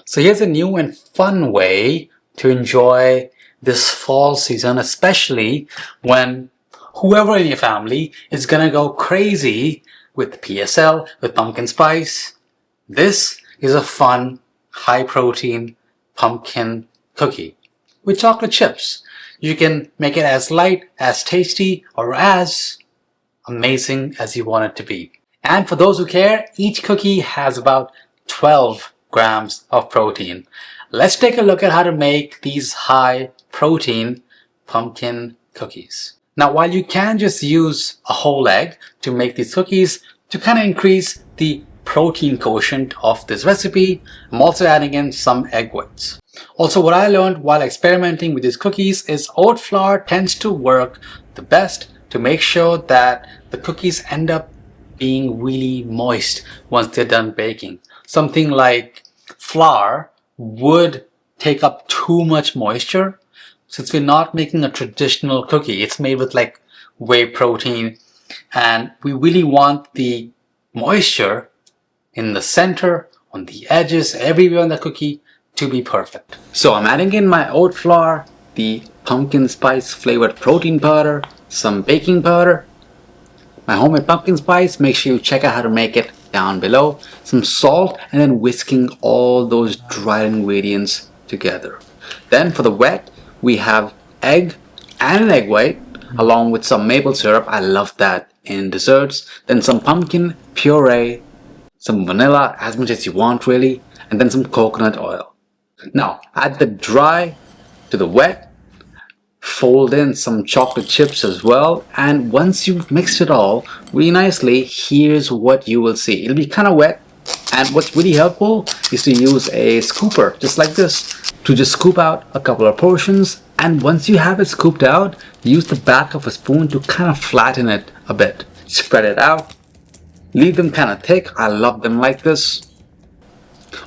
So here's a new and fun way to enjoy this fall season, especially when whoever in your family is gonna go crazy with PSL, with pumpkin spice. This is a fun, high protein pumpkin cookie with chocolate chips. You can make it as light, as tasty, or as amazing as you want it to be. And for those who care, each cookie has about 12 grams of protein. Let's take a look at how to make these high protein pumpkin cookies. Now, while you can just use a whole egg to make these cookies to kind of increase the protein quotient of this recipe, I'm also adding in some egg whites. Also, what I learned while experimenting with these cookies is oat flour tends to work the best to make sure that the cookies end up being really moist once they're done baking. Something like flour would take up too much moisture. Since we're not making a traditional cookie, it's made with like whey protein, and we really want the moisture in the center, on the edges, everywhere on the cookie to be perfect. So I'm adding in my oat flour, the pumpkin spice flavored protein powder, some baking powder, my homemade pumpkin spice. Make sure you check out how to make it down below, some salt, and then whisking all those dried ingredients together. Then for the wet, we have egg and an egg white along with some maple syrup. I love that in desserts. Then some pumpkin puree, some vanilla, as much as you want really, and then some coconut oil. Now add the dry to the wet, fold in some chocolate chips as well, and once you've mixed it all really nicely, here's what you will see. It'll be kind of wet, and what's really helpful is to use a scooper just like this to just scoop out a couple of portions, and once you have it scooped out, use the back of a spoon to kind of flatten it a bit. Spread it out, leave them kind of thick. I love them like this.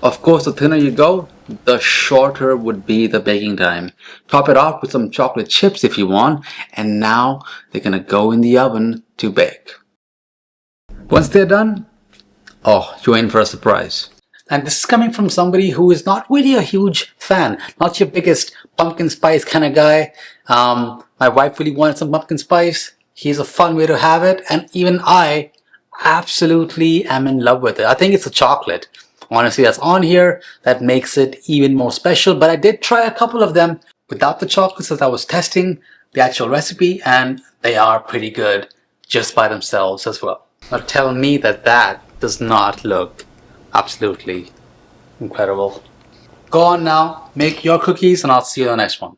Of course, the thinner you go, the shorter would be the baking time. Top it off with some chocolate chips if you want, and now they're gonna go in the oven to bake. Once they're done, oh, you're in for a surprise. And this is coming from somebody who is not really a huge fan, not your biggest pumpkin spice kind of guy. My wife really wanted some pumpkin spice. Here's a fun way to have it, and even I absolutely am in love with it. I think it's the chocolate, honestly, that's on here that makes it even more special. But I did try a couple of them without the chocolates as I was testing the actual recipe, and they are pretty good just by themselves as well. Now tell me that that does not look absolutely incredible. Go on now, make your cookies, and I'll see you in the next one.